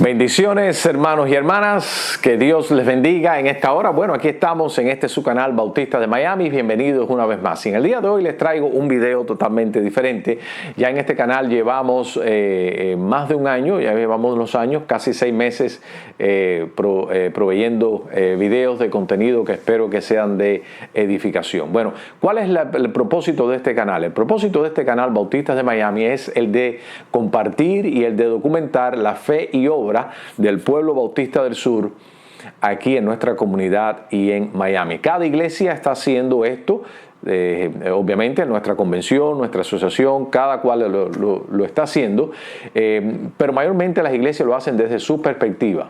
Bendiciones, hermanos y hermanas, que Dios les bendiga en esta hora. Bueno, aquí estamos en su canal Bautista de Miami. Bienvenidos una vez más. Y en el día de hoy les traigo un video totalmente diferente. Ya en este canal llevamos más de un año, ya llevamos unos años, casi 6 meses proveyendo videos de contenido que espero que sean de edificación. Bueno, ¿cuál es el propósito de este canal? El propósito de este canal Bautistas de Miami es el de compartir y el de documentar la fe y obra del pueblo bautista del sur aquí en nuestra comunidad y en Miami. Cada iglesia está haciendo esto, obviamente nuestra convención, nuestra asociación, cada cual lo está haciendo, pero mayormente las iglesias lo hacen desde su perspectiva.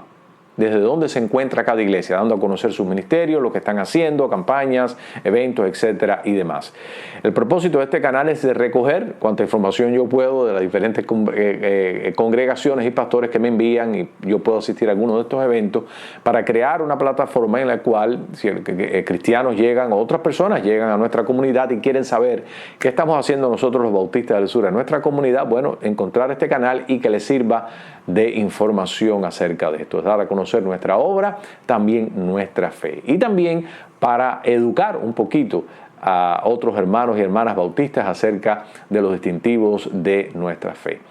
Desde dónde se encuentra cada iglesia, dando a conocer sus ministerios, lo que están haciendo, campañas, eventos, etcétera y demás. El propósito de este canal es de recoger cuanta información yo puedo de las diferentes congregaciones y pastores que me envían, y yo puedo asistir a algunos de estos eventos para crear una plataforma en la cual cristianos llegan, o otras personas llegan a nuestra comunidad y quieren saber qué estamos haciendo nosotros los Bautistas del Sur en nuestra comunidad. Bueno, encontrar este canal y que les sirva de información acerca de esto, es dar a conocer nuestra obra, también nuestra fe, y también para educar un poquito a otros hermanos y hermanas bautistas acerca de los distintivos de nuestra fe.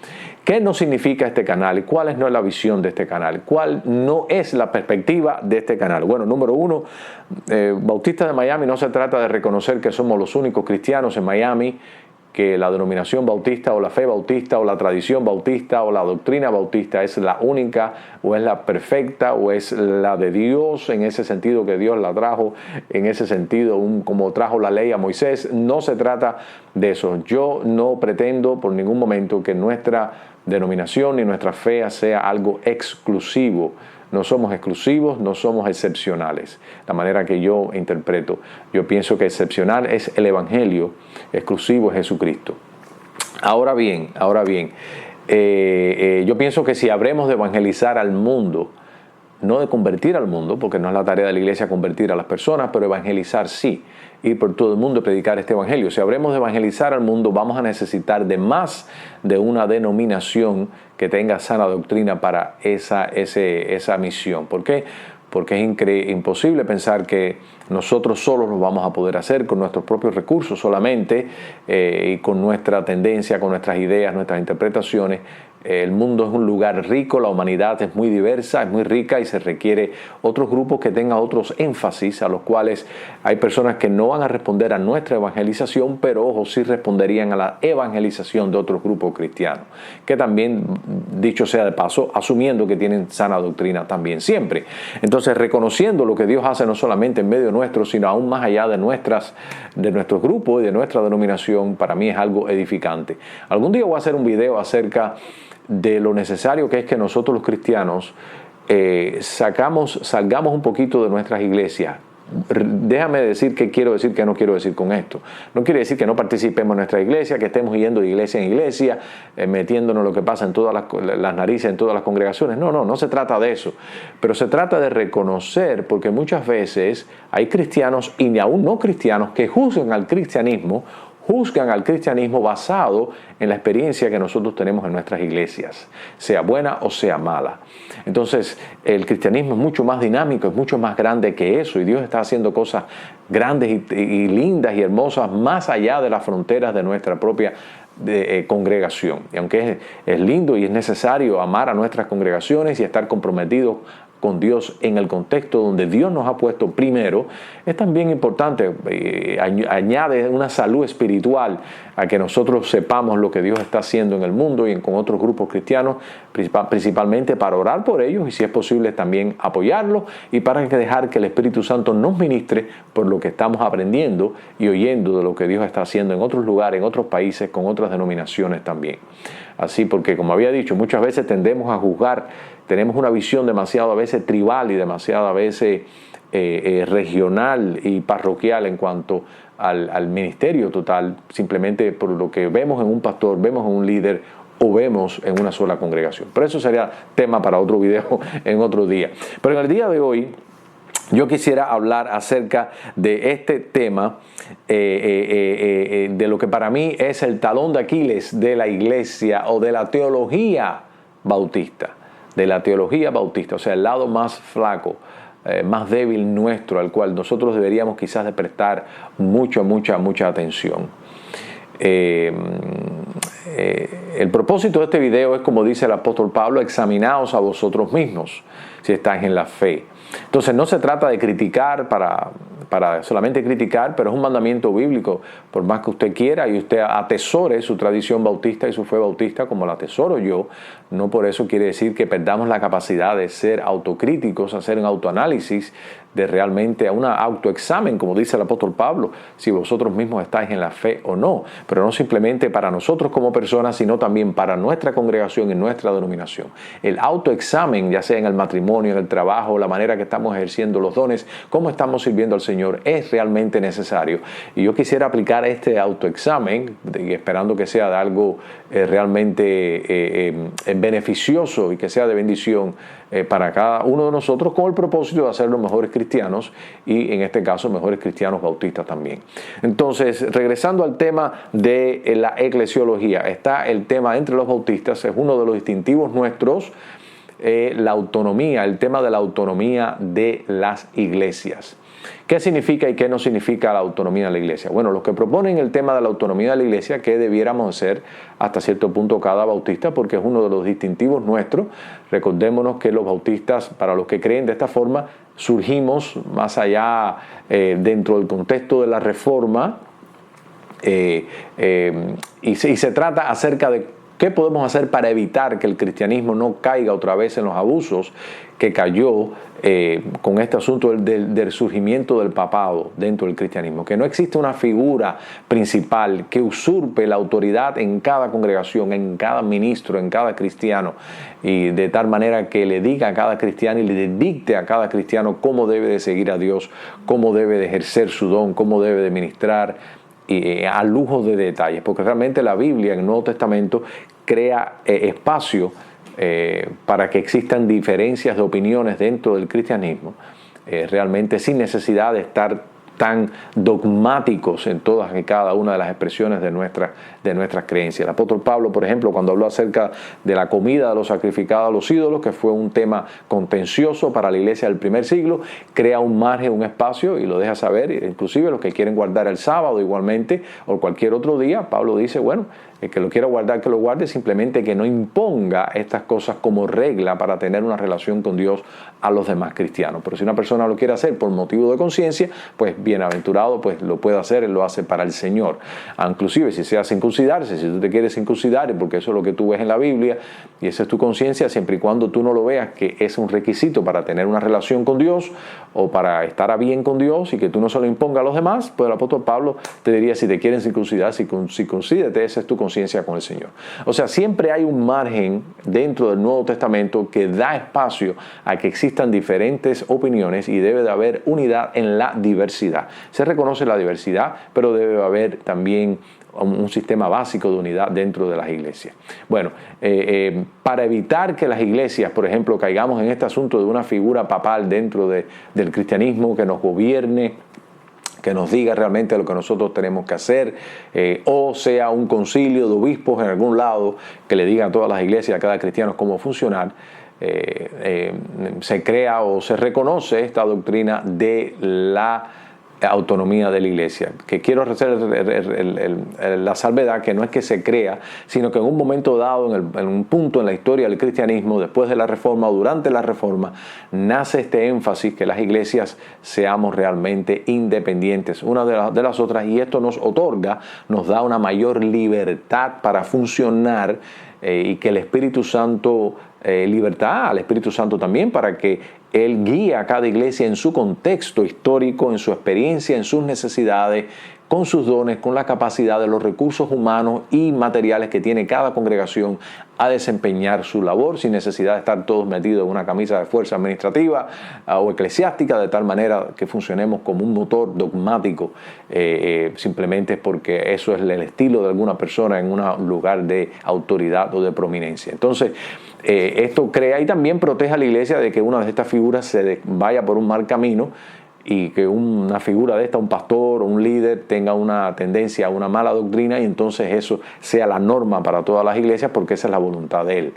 ¿Qué no significa este canal? ¿Cuál es la visión de este canal? ¿Cuál no es la perspectiva de este canal? Bueno, número uno, Bautistas de Miami no se trata de reconocer que somos los únicos cristianos en Miami, que la denominación bautista o la fe bautista o la tradición bautista o la doctrina bautista es la única o es la perfecta o es la de Dios, en ese sentido que Dios la trajo, en ese sentido como trajo la ley a Moisés. No se trata de eso. Yo no pretendo por ningún momento que nuestra denominación ni nuestra fe sea algo exclusivo. No somos exclusivos, no somos excepcionales. La manera que yo interpreto, yo pienso que excepcional es el Evangelio, exclusivo es Jesucristo. Ahora bien, yo pienso que si habremos de evangelizar al mundo, no de convertir al mundo, porque no es la tarea de la iglesia convertir a las personas, pero evangelizar sí, ir por todo el mundo y predicar este evangelio. Si habremos de evangelizar al mundo, vamos a necesitar de más de una denominación que tenga sana doctrina para esa misión. ¿Por qué? Porque es imposible pensar que nosotros solos lo vamos a poder hacer con nuestros propios recursos solamente, y con nuestra tendencia, con nuestras ideas, nuestras interpretaciones. El mundo es un lugar rico, la humanidad es muy diversa, es muy rica, y se requiere otros grupos que tengan otros énfasis, a los cuales hay personas que no van a responder a nuestra evangelización, pero ojo, sí responderían a la evangelización de otros grupos cristianos, que también, dicho sea de paso, asumiendo que tienen sana doctrina también siempre. Entonces, reconociendo lo que Dios hace no solamente en medio nuestro, sino aún más allá de nuestros grupos y de nuestra denominación, para mí es algo edificante. Algún día voy a hacer un video acerca de lo necesario que es que nosotros los cristianos salgamos un poquito de nuestras iglesias. Déjame decir qué quiero decir, qué no quiero decir con esto. No quiere decir que no participemos en nuestra iglesia, que estemos yendo de iglesia en iglesia, metiéndonos lo que pasa en todas las narices, en todas las congregaciones. No se trata de eso. Pero se trata de reconocer, porque muchas veces hay cristianos y aún no cristianos que juzgan al cristianismo basado en la experiencia que nosotros tenemos en nuestras iglesias, sea buena o sea mala. Entonces, el cristianismo es mucho más dinámico, es mucho más grande que eso, y Dios está haciendo cosas grandes y lindas y hermosas más allá de las fronteras de nuestra propia congregación. Y aunque es lindo y es necesario amar a nuestras congregaciones y estar comprometidos con Dios en el contexto donde Dios nos ha puesto primero, es también importante, añade una salud espiritual a que nosotros sepamos lo que Dios está haciendo en el mundo y con otros grupos cristianos, principalmente para orar por ellos y, si es posible, también apoyarlos, y para dejar que el Espíritu Santo nos ministre por lo que estamos aprendiendo y oyendo de lo que Dios está haciendo en otros lugares, en otros países, con otras denominaciones también. Así, porque como había dicho, muchas veces tendemos a juzgar, tenemos una visión demasiado a veces tribal y demasiado a veces regional y parroquial en cuanto al ministerio total, simplemente por lo que vemos en un pastor, vemos en un líder o vemos en una sola congregación. Pero eso sería tema para otro video en otro día. Pero en el día de hoy yo quisiera hablar acerca de este tema, de lo que para mí es el talón de Aquiles de la iglesia o de la teología bautista. de la teología bautista, o sea, el lado más flaco, más débil nuestro, al cual nosotros deberíamos quizás de prestar mucha atención. El propósito de este video es, como dice el apóstol Pablo, examinaos a vosotros mismos si estáis en la fe. Entonces no se trata de criticar para solamente criticar, pero es un mandamiento bíblico. Por más que usted quiera y usted atesore su tradición bautista y su fe bautista como la atesoro yo, no por eso quiere decir que perdamos la capacidad de ser autocríticos, hacer un autoanálisis, de realmente un autoexamen, como dice el apóstol Pablo, si vosotros mismos estáis en la fe o no, pero no simplemente para nosotros como personas, sino también para nuestra congregación y nuestra denominación. El autoexamen, ya sea en el matrimonio, en el trabajo, la manera que estamos ejerciendo los dones, cómo estamos sirviendo al Señor, es realmente necesario. Y yo quisiera aplicar este autoexamen, y esperando que sea de algo realmente beneficioso y que sea de bendición para cada uno de nosotros, con el propósito de hacerlos mejores cristianos y en este caso mejores cristianos bautistas también. Entonces, regresando al tema de la eclesiología, está el tema entre los bautistas, es uno de los distintivos nuestros, la autonomía, el tema de la autonomía de las iglesias. ¿Qué significa y qué no significa la autonomía de la iglesia? Bueno, los que proponen el tema de la autonomía de la iglesia, que debiéramos hacer hasta cierto punto cada bautista, porque es uno de los distintivos nuestros. Recordémonos que los bautistas, para los que creen de esta forma, surgimos más allá dentro del contexto de la reforma y se trata acerca de ¿qué podemos hacer para evitar que el cristianismo no caiga otra vez en los abusos que cayó con este asunto del surgimiento del papado dentro del cristianismo? Que no existe una figura principal que usurpe la autoridad en cada congregación, en cada ministro, en cada cristiano, y de tal manera que le diga a cada cristiano y le dicte a cada cristiano cómo debe de seguir a Dios, cómo debe de ejercer su don, cómo debe de ministrar, a lujo de detalles, porque realmente la Biblia en el Nuevo Testamento crea espacio para que existan diferencias de opiniones dentro del cristianismo, realmente sin necesidad de estar tan dogmáticos en todas y cada una de las expresiones de nuestras creencias. El apóstol Pablo, por ejemplo, cuando habló acerca de la comida de los sacrificados a los ídolos, que fue un tema contencioso para la iglesia del primer siglo, crea un margen, un espacio y lo deja saber, inclusive los que quieren guardar el sábado igualmente o cualquier otro día. Pablo dice, bueno, el que lo quiera guardar, que lo guarde, simplemente que no imponga estas cosas como regla para tener una relación con Dios a los demás cristianos. Pero si una persona lo quiere hacer por motivo de conciencia, pues bienaventurado, pues lo puede hacer, él lo hace para el Señor. Inclusive si sea circuncidarse, si tú te quieres circuncidar, porque eso es lo que tú ves en la Biblia y esa es tu conciencia, siempre y cuando tú no lo veas que es un requisito para tener una relación con Dios o para estar a bien con Dios y que tú no se lo impongas a los demás, pues el apóstol Pablo te diría, si te quieren circuncidar, circuncídate, esa es tu conciencia con el Señor. O sea, siempre hay un margen dentro del Nuevo Testamento que da espacio a que existan diferentes opiniones y debe de haber unidad en la diversidad. Se reconoce la diversidad, pero debe haber también un sistema básico de unidad dentro de las iglesias. Bueno, para evitar que las iglesias, por ejemplo, caigamos en este asunto de una figura papal dentro del cristianismo que nos gobierne, que nos diga realmente lo que nosotros tenemos que hacer, o sea un concilio de obispos en algún lado que le diga a todas las iglesias, a cada cristiano cómo funcionar, se crea o se reconoce esta doctrina de la autonomía de la iglesia, que quiero hacer la salvedad que no es que se crea, sino que en un momento dado, en un punto en la historia del cristianismo, después de la reforma o durante la reforma, nace este énfasis que las iglesias seamos realmente independientes una de las otras, y esto nos otorga, nos da una mayor libertad para funcionar, y que el Espíritu Santo, libertad al Espíritu Santo también para que Él guíe a cada iglesia en su contexto histórico, en su experiencia, en sus necesidades, con sus dones, con la capacidad de los recursos humanos y materiales que tiene cada congregación a desempeñar su labor sin necesidad de estar todos metidos en una camisa de fuerza administrativa o eclesiástica, de tal manera que funcionemos como un motor dogmático, simplemente porque eso es el estilo de alguna persona en un lugar de autoridad o de prominencia. Entonces, esto crea y también protege a la iglesia de que una de estas figuras se vaya por un mal camino y que una figura de esta, un pastor o un líder, tenga una tendencia a una mala doctrina y entonces eso sea la norma para todas las iglesias, porque esa es la voluntad de Él.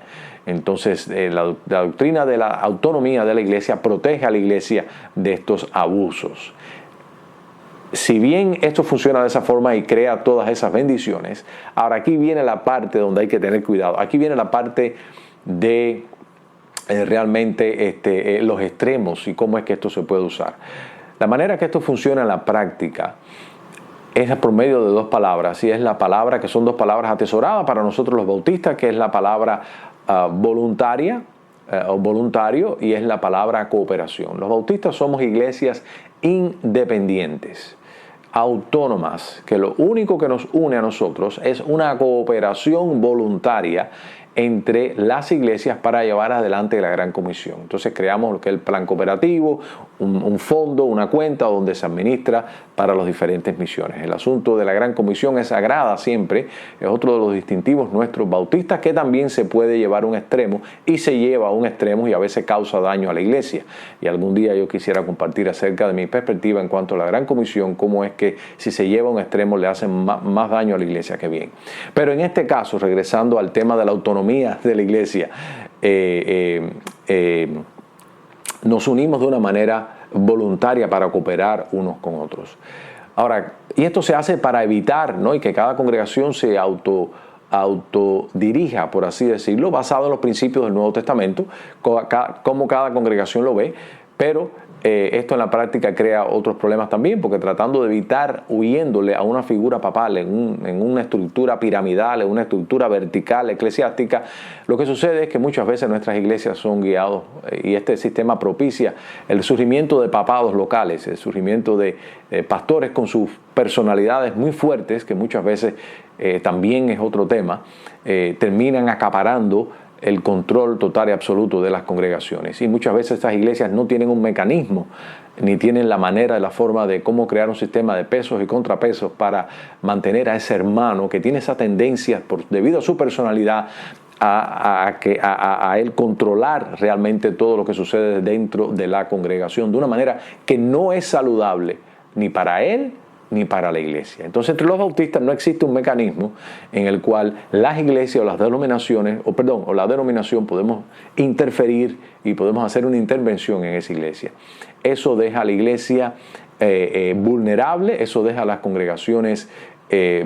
Entonces, la doctrina de la autonomía de la iglesia protege a la iglesia de estos abusos. Si bien esto funciona de esa forma y crea todas esas bendiciones, ahora aquí viene la parte donde hay que tener cuidado. Aquí viene la parte de realmente los extremos y cómo es que esto se puede usar. La manera que esto funciona en la práctica es por medio de dos palabras, y es la palabra que son dos palabras atesoradas para nosotros los bautistas, que es la palabra voluntaria o voluntario, y es la palabra cooperación. Los bautistas somos iglesias independientes, autónomas, que lo único que nos une a nosotros es una cooperación voluntaria entre las iglesias para llevar adelante la Gran Comisión. Entonces creamos lo que es el plan cooperativo, un fondo, una cuenta donde se administra para las diferentes misiones. El asunto de la Gran Comisión es sagrada siempre, es otro de los distintivos nuestros bautistas, que también se puede llevar a un extremo y se lleva a un extremo y a veces causa daño a la iglesia. Y algún día yo quisiera compartir acerca de mi perspectiva en cuanto a la Gran Comisión, cómo es que si se lleva a un extremo le hacen más daño a la iglesia que bien. Pero en este caso, regresando al tema de la autonomía de la iglesia, nos unimos de una manera voluntaria para cooperar unos con otros. Ahora, y esto se hace para evitar, ¿no?, y que cada congregación se autodirija, por así decirlo, basado en los principios del Nuevo Testamento, como cada congregación lo ve, pero esto en la práctica crea otros problemas también, porque tratando de evitar huyéndole a una figura papal en una estructura piramidal, en una estructura vertical eclesiástica, lo que sucede es que muchas veces nuestras iglesias son guiados, y este sistema propicia el surgimiento de papados locales, el surgimiento de pastores con sus personalidades muy fuertes, que muchas veces también es otro tema, terminan acaparando el control total y absoluto de las congregaciones. Y muchas veces estas iglesias no tienen un mecanismo, ni tienen la manera, la forma de cómo crear un sistema de pesos y contrapesos para mantener a ese hermano que tiene esa tendencia, debido a su personalidad, a él controlar realmente todo lo que sucede dentro de la congregación de una manera que no es saludable ni para él ni para la iglesia. Entonces, entre los bautistas no existe un mecanismo en el cual las iglesias o las denominaciones, o la denominación podemos interferir y podemos hacer una intervención en esa iglesia. Eso deja a la iglesia vulnerable, eso deja a las congregaciones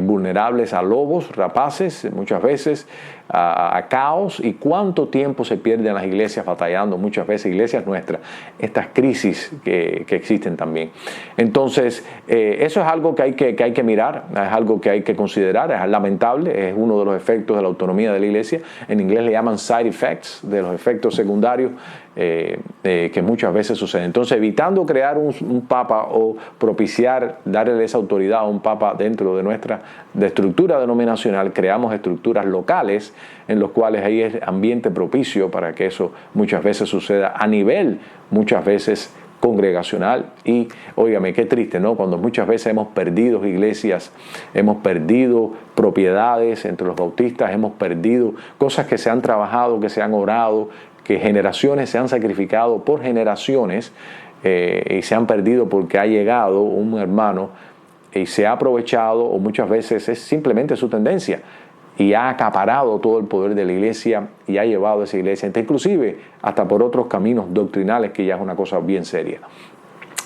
vulnerables a lobos, rapaces, muchas veces a caos. Y cuánto tiempo se pierde en las iglesias batallando, muchas veces iglesias nuestras, estas crisis que existen también. Entonces, eso es algo que hay que mirar, es algo que hay que considerar, es lamentable, es uno de los efectos de la autonomía de la iglesia. En inglés le llaman side effects, de los efectos secundarios que muchas veces suceden. Entonces, evitando crear un papa o propiciar, darle esa autoridad a un papa dentro de nuestra estructura denominacional, creamos estructuras locales en los cuales hay ambiente propicio para que eso muchas veces suceda a nivel, muchas veces congregacional. Y óigame, qué triste, ¿no?, cuando muchas veces hemos perdido iglesias, hemos perdido propiedades entre los bautistas, hemos perdido cosas que se han trabajado, que se han orado, que generaciones se han sacrificado por generaciones y se han perdido porque ha llegado un hermano y se ha aprovechado, o muchas veces es simplemente su tendencia, y ha acaparado todo el poder de la iglesia y ha llevado a esa iglesia, inclusive hasta por otros caminos doctrinales, que ya es una cosa bien seria.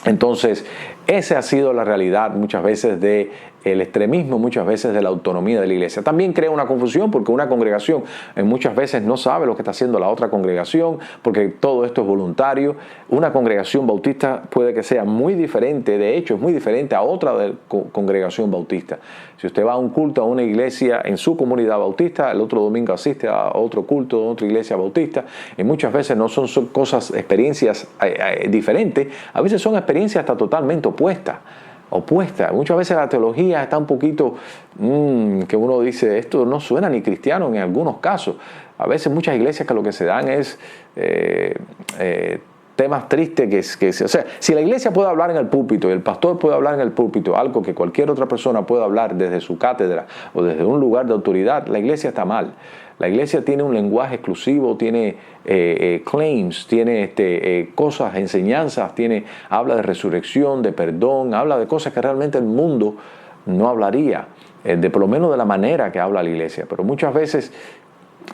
Entonces, esa ha sido la realidad muchas veces del extremismo, muchas veces de la autonomía de la iglesia. También crea una confusión, porque una congregación muchas veces no sabe lo que está haciendo la otra congregación, porque todo esto es voluntario. Una congregación bautista puede que sea muy diferente, de hecho es muy diferente a otra congregación bautista. Si usted va a un culto a una iglesia en su comunidad bautista, el otro domingo asiste a otro culto de otra iglesia bautista, y muchas veces no son cosas, experiencias diferentes, a veces son experiencias hasta totalmente opuestas. Muchas veces la teología está un poquito que uno dice, esto no suena ni cristiano en algunos casos. A veces muchas iglesias que lo que se dan es temas tristes o sea, si la iglesia puede hablar en el púlpito y el pastor puede hablar en el púlpito, algo que cualquier otra persona puede hablar desde su cátedra o desde un lugar de autoridad, la iglesia está mal. La iglesia tiene un lenguaje exclusivo, tiene claims, tiene cosas, enseñanzas, habla de resurrección, de perdón, habla de cosas que realmente el mundo no hablaría, por lo menos de la manera que habla la iglesia. Pero muchas veces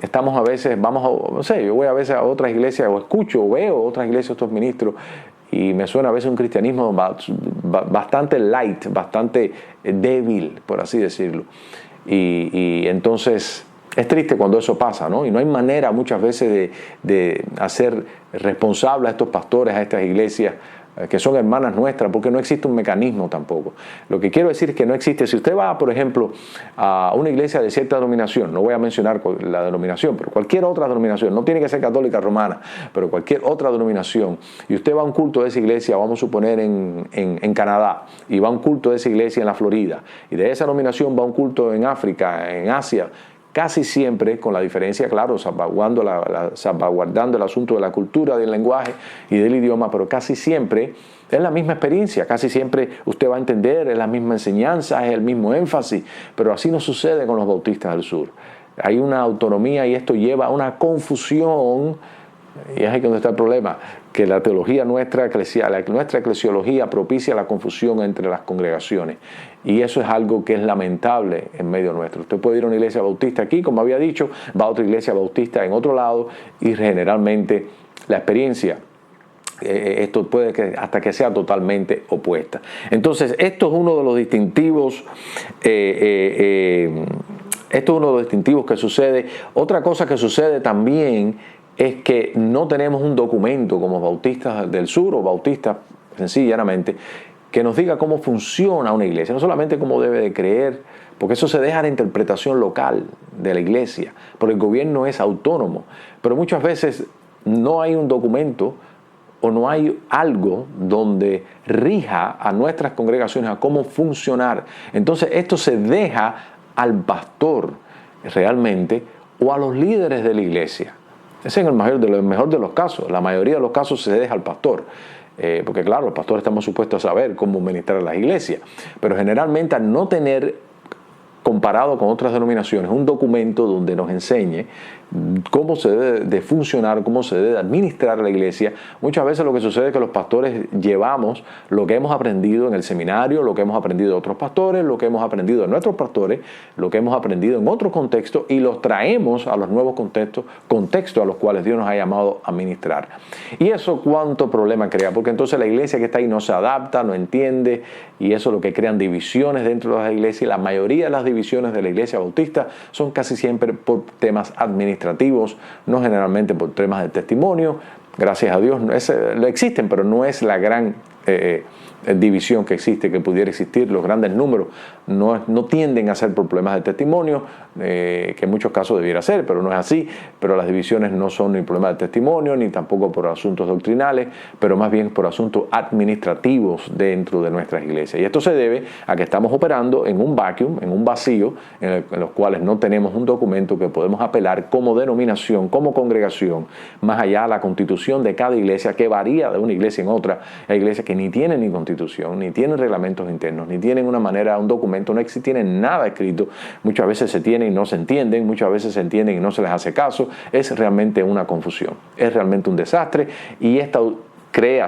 estamos a veces, no sé, yo voy a veces a otras iglesias o escucho o veo otras iglesias, otros ministros, y me suena a veces un cristianismo bastante light, bastante débil, por así decirlo. Y entonces es triste cuando eso pasa, ¿no? Y no hay manera muchas veces de hacer responsable a estos pastores, a estas iglesias, que son hermanas nuestras, porque no existe un mecanismo tampoco. Lo que quiero decir es que no existe. Si usted va, por ejemplo, a una iglesia de cierta denominación, no voy a mencionar la denominación, pero cualquier otra denominación, no tiene que ser católica romana, pero cualquier otra denominación, y usted va a un culto de esa iglesia, vamos a suponer en Canadá, y va a un culto de esa iglesia en la Florida, y de esa denominación va a un culto en África, en Asia, casi siempre, con la diferencia, claro, salvaguardando el asunto de la cultura, del lenguaje y del idioma, pero casi siempre es la misma experiencia, casi siempre usted va a entender, es la misma enseñanza, es el mismo énfasis, pero así no sucede con los bautistas del sur. Hay una autonomía y esto lleva a una confusión, y es ahí donde está el problema, que la teología nuestra eclesiología propicia la confusión entre las congregaciones. Y eso es algo que es lamentable en medio nuestro. Usted puede ir a una iglesia bautista aquí, como había dicho, va a otra iglesia bautista en otro lado, y generalmente la experiencia, esto puede que hasta que sea totalmente opuesta. Entonces, esto es uno de los distintivos. Esto es uno de los distintivos que sucede. Otra cosa que sucede también es que no tenemos un documento como bautistas del sur o bautistas sencillamente que nos diga cómo funciona una iglesia, no solamente cómo debe de creer, porque eso se deja a la interpretación local de la iglesia, porque el gobierno es autónomo, pero muchas veces no hay un documento o no hay algo donde rija a nuestras congregaciones a cómo funcionar. Entonces esto se deja al pastor realmente o a los líderes de la iglesia. Ese es el mejor de los casos. La mayoría de los casos se deja al pastor. Porque claro, los pastores estamos supuestos a saber cómo ministrar a las iglesias. Pero generalmente al no tener, comparado con otras denominaciones, un documento donde nos enseñe cómo se debe de funcionar, cómo se debe de administrar la iglesia, muchas veces lo que sucede es que los pastores llevamos lo que hemos aprendido en el seminario, lo que hemos aprendido de otros pastores, lo que hemos aprendido de nuestros pastores, lo que hemos aprendido en otros contextos, y los traemos a los nuevos contextos a los cuales Dios nos ha llamado a ministrar. Y eso cuánto problema crea, porque entonces la iglesia que está ahí no se adapta, no entiende, y eso es lo que crean divisiones dentro de las iglesias. La mayoría de las divisiones de la iglesia bautista son casi siempre por temas administrativos, no generalmente por temas de testimonio. Gracias a Dios lo existen, pero no es la gran división que existe, que pudiera existir. Los grandes números no tienden a ser por problemas de testimonio, que en muchos casos debiera ser, pero no es así. Pero las divisiones no son ni problemas de testimonio, ni tampoco por asuntos doctrinales, pero más bien por asuntos administrativos dentro de nuestras iglesias. Y esto se debe a que estamos operando en un vacuum, en un vacío, en los cuales no tenemos un documento que podemos apelar como denominación, como congregación, más allá de la constitución de cada iglesia, que varía de una iglesia en otra. Hay iglesias que ni tienen ni constitución, ni tienen reglamentos internos, ni tienen una manera, un documento, no tienen nada escrito. Muchas veces se tienen y no se entienden, muchas veces se entienden y no se les hace caso. Es realmente una confusión, es realmente un desastre, y esta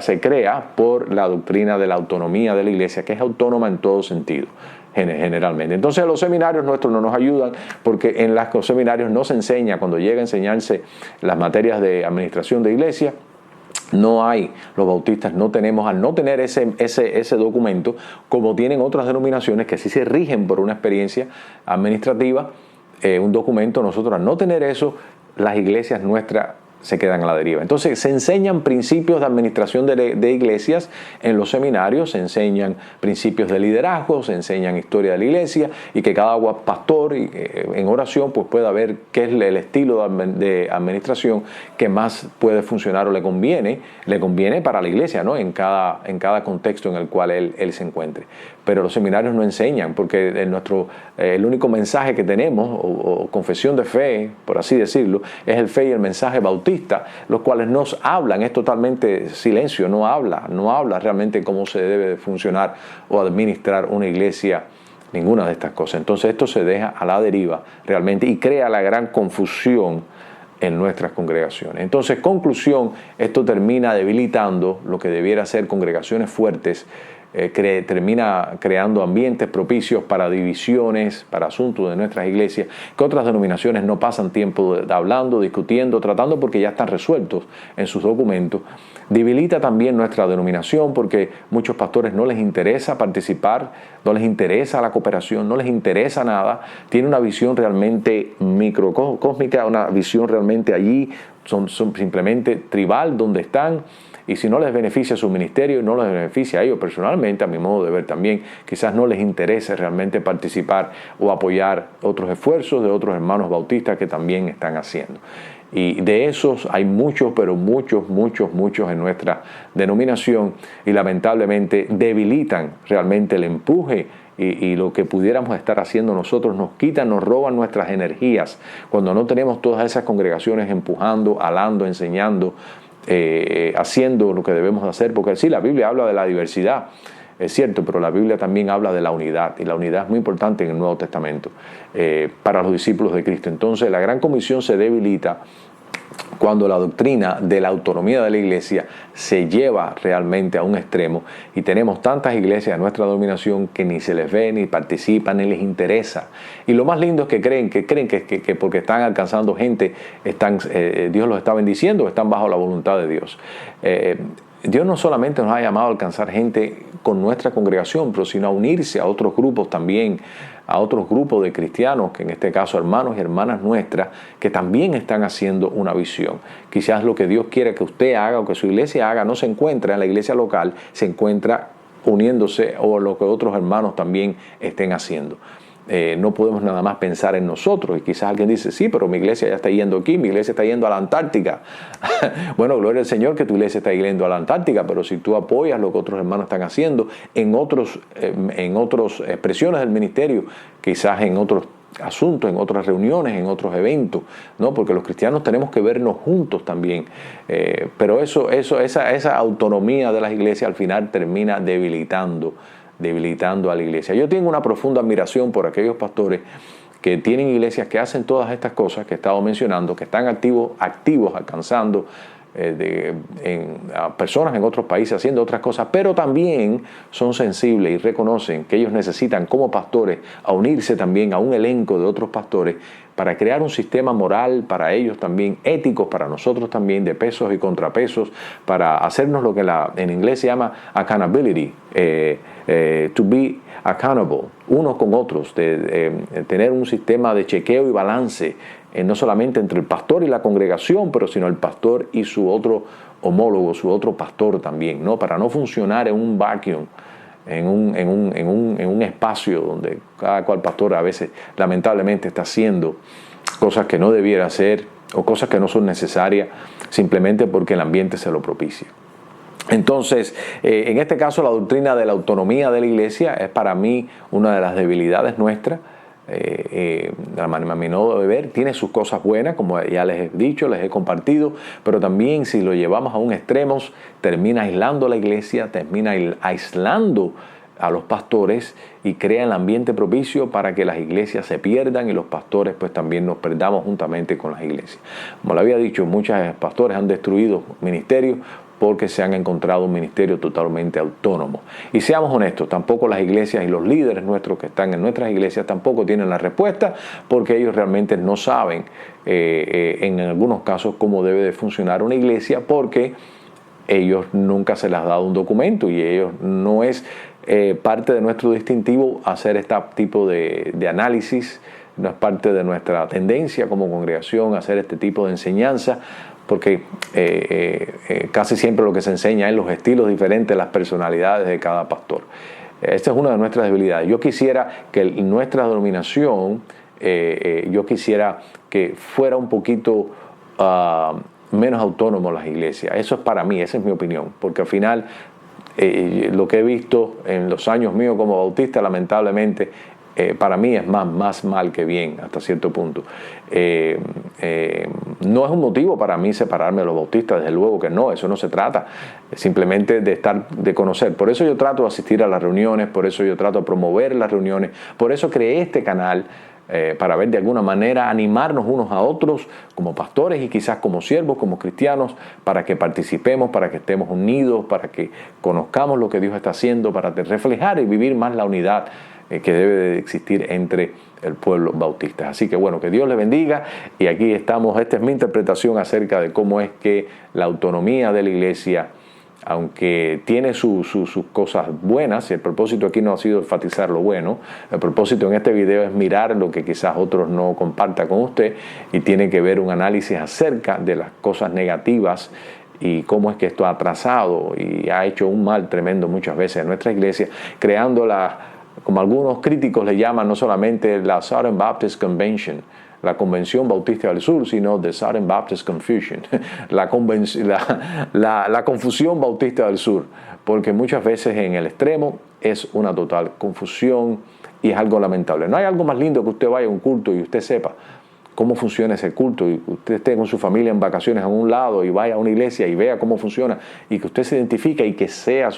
se crea por la doctrina de la autonomía de la iglesia, que es autónoma en todo sentido, generalmente. Entonces los seminarios nuestros no nos ayudan, porque en los seminarios no se enseña, cuando llega a enseñarse las materias de administración de iglesia, no hay, los bautistas no tenemos, al no tener ese documento, como tienen otras denominaciones que sí se rigen por una experiencia administrativa, un documento. Nosotros, al no tener eso, las iglesias nuestras se quedan a la deriva. Entonces se enseñan principios de administración de iglesias en los seminarios, se enseñan principios de liderazgo, se enseñan historia de la iglesia, y que cada pastor en oración pues pueda ver qué es el estilo de administración que más puede funcionar o le conviene para la iglesia, ¿no? en cada contexto en el cual él se encuentre. Pero los seminarios no enseñan, porque el único mensaje que tenemos, o confesión de fe, por así decirlo, es el fe y el mensaje bautista, los cuales nos hablan, es totalmente silencio, no habla realmente cómo se debe funcionar o administrar una iglesia, ninguna de estas cosas. Entonces esto se deja a la deriva realmente y crea la gran confusión en nuestras congregaciones. Entonces, conclusión, esto termina debilitando lo que debiera ser congregaciones fuertes, termina creando ambientes propicios para divisiones, para asuntos de nuestras iglesias, que otras denominaciones no pasan tiempo hablando, discutiendo, tratando porque ya están resueltos en sus documentos. Debilita también nuestra denominación porque muchos pastores no les interesa participar, no les interesa la cooperación, no les interesa nada. Tienen una visión realmente microcósmica, una visión realmente allí, son simplemente tribal donde están. Y si no les beneficia su ministerio y no les beneficia a ellos personalmente, a mi modo de ver también, quizás no les interese realmente participar o apoyar otros esfuerzos de otros hermanos bautistas que también están haciendo. Y de esos hay muchos, pero muchos en nuestra denominación y lamentablemente debilitan realmente el empuje y lo que pudiéramos estar haciendo nosotros, nos quitan, nos roban nuestras energías cuando no tenemos todas esas congregaciones empujando, alando, enseñando, haciendo lo que debemos hacer, porque sí, la Biblia habla de la diversidad, es cierto, pero la Biblia también habla de la unidad, y la unidad es muy importante en el Nuevo Testamento para los discípulos de Cristo. Entonces la Gran Comisión se debilita cuando la doctrina de la autonomía de la iglesia se lleva realmente a un extremo y tenemos tantas iglesias en nuestra denominación que ni se les ve, ni participan, ni les interesa. Y lo más lindo es que creen que porque están alcanzando gente, Dios los está bendiciendo, están bajo la voluntad de Dios. Dios no solamente nos ha llamado a alcanzar gente con nuestra congregación, pero sino a unirse a otros grupos también, a otros grupos de cristianos, que en este caso hermanos y hermanas nuestras, que también están haciendo una visión. Quizás lo que Dios quiere que usted haga o que su iglesia haga no se encuentra en la iglesia local, se encuentra uniéndose o lo que otros hermanos también estén haciendo. No podemos nada más pensar en nosotros. Y quizás alguien dice, sí, pero mi iglesia ya está yendo aquí, mi iglesia está yendo a la Antártica. Bueno, gloria al Señor que tu iglesia está yendo a la Antártica, pero si tú apoyas lo que otros hermanos están haciendo en otras expresiones del ministerio, quizás en otros asuntos, en otras reuniones, en otros eventos, ¿no? Porque los cristianos tenemos que vernos juntos también. Pero esa autonomía de las iglesias al final termina debilitando a la iglesia. Yo tengo una profunda admiración por aquellos pastores que tienen iglesias que hacen todas estas cosas que he estado mencionando, que están activos alcanzando a personas en otros países, haciendo otras cosas, pero también son sensibles y reconocen que ellos necesitan como pastores a unirse también a un elenco de otros pastores para crear un sistema moral para ellos también, éticos para nosotros también, de pesos y contrapesos, para hacernos lo que en inglés se llama accountability, to be accountable, unos con otros, tener un sistema de chequeo y balance, no solamente entre el pastor y la congregación, pero sino el pastor y su otro homólogo, su otro pastor también, ¿no? Para no funcionar en un vacuum, en un espacio donde cada cual pastor a veces lamentablemente está haciendo cosas que no debiera hacer o cosas que no son necesarias simplemente porque el ambiente se lo propicia. Entonces, en este caso la doctrina de la autonomía de la iglesia es para mí una de las debilidades nuestras. A mi modo de ver, tiene sus cosas buenas, como ya les he dicho, les he compartido, pero también si lo llevamos a un extremo, termina aislando a la iglesia, termina aislando a los pastores y crea el ambiente propicio para que las iglesias se pierdan y los pastores pues también nos perdamos juntamente con las iglesias. Como le había dicho, muchos pastores han destruido ministerios porque se han encontrado un ministerio totalmente autónomo. Y seamos honestos, tampoco las iglesias y los líderes nuestros que están en nuestras iglesias tampoco tienen la respuesta porque ellos realmente no saben en algunos casos cómo debe de funcionar una iglesia porque ellos nunca se les ha dado un documento y ellos no es parte de nuestro distintivo hacer este tipo de análisis, no es parte de nuestra tendencia como congregación hacer este tipo de enseñanza, porque casi siempre lo que se enseña es los estilos diferentes, las personalidades de cada pastor. Esta es una de nuestras debilidades. Yo quisiera que nuestra denominación, yo quisiera que fuera un poquito menos autónomo las iglesias. Eso es para mí, esa es mi opinión, porque al final lo que he visto en los años míos como bautista, lamentablemente, para mí es más mal que bien hasta cierto punto. No es un motivo para mí separarme de los bautistas, desde luego que no, eso no se trata, simplemente de conocer. Por eso yo trato de asistir a las reuniones, por eso yo trato de promover las reuniones, por eso creé este canal para ver de alguna manera animarnos unos a otros como pastores y quizás como siervos, como cristianos, para que participemos, para que estemos unidos, para que conozcamos lo que Dios está haciendo, para reflejar y vivir más la unidad que debe de existir entre el pueblo bautista. Así que bueno, que Dios le bendiga, y aquí estamos. Esta es mi interpretación acerca de cómo es que la autonomía de la iglesia, aunque tiene sus cosas buenas, y el propósito aquí no ha sido enfatizar lo bueno, el propósito en este video es mirar lo que quizás otros no compartan con usted, y tiene que ver un análisis acerca de las cosas negativas y cómo es que esto ha atrasado y ha hecho un mal tremendo muchas veces en nuestra iglesia, creando como algunos críticos le llaman, no solamente la Southern Baptist Convention, la Convención Bautista del Sur, sino the Southern Baptist Confusion, la confusión bautista del sur, porque muchas veces en el extremo es una total confusión y es algo lamentable. No hay algo más lindo que usted vaya a un culto y usted sepa cómo funciona ese culto, y usted esté con su familia en vacaciones a un lado y vaya a una iglesia y vea cómo funciona, y que usted se identifique y que sea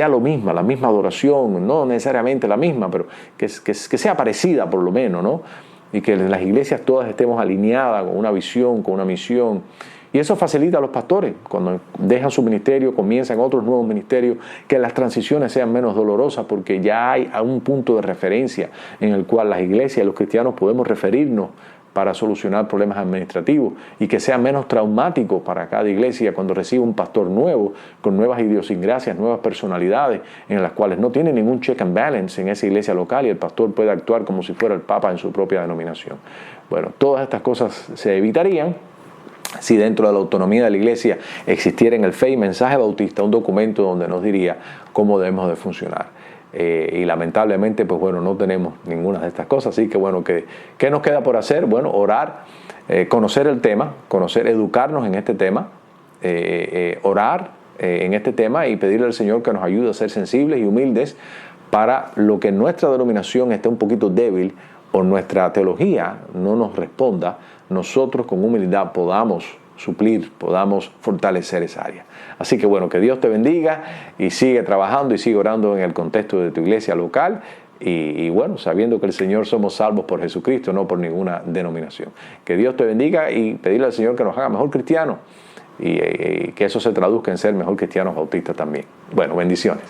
lo misma, la misma adoración, no necesariamente la misma, pero que sea parecida por lo menos, ¿no? Y que las iglesias todas estemos alineadas con una visión, con una misión. Y eso facilita a los pastores, cuando dejan su ministerio, comienzan otros nuevos ministerios, que las transiciones sean menos dolorosas, porque ya hay un punto de referencia en el cual las iglesias y los cristianos podemos referirnos para solucionar problemas administrativos, y que sea menos traumático para cada iglesia cuando recibe un pastor nuevo, con nuevas idiosincrasias, nuevas personalidades, en las cuales no tiene ningún check and balance en esa iglesia local, y el pastor puede actuar como si fuera el papa en su propia denominación. Bueno, todas estas cosas se evitarían si dentro de la autonomía de la iglesia existiera en el Fe y Mensaje Bautista un documento donde nos diría cómo debemos de funcionar. Y lamentablemente, pues bueno, no tenemos ninguna de estas cosas. Así que bueno, ¿qué nos queda por hacer? Bueno, orar, conocer el tema, educarnos en este tema, orar en este tema y pedirle al Señor que nos ayude a ser sensibles y humildes para lo que nuestra denominación esté un poquito débil o nuestra teología no nos responda, nosotros con humildad podamos suplir, podamos fortalecer esa área. Así que bueno, que Dios te bendiga y sigue trabajando y sigue orando en el contexto de tu iglesia local, y bueno, sabiendo que el Señor somos salvos por Jesucristo, no por ninguna denominación. Que Dios te bendiga, y pedirle al Señor que nos haga mejor cristianos, y que eso se traduzca en ser mejor cristianos bautistas también. Bueno, bendiciones.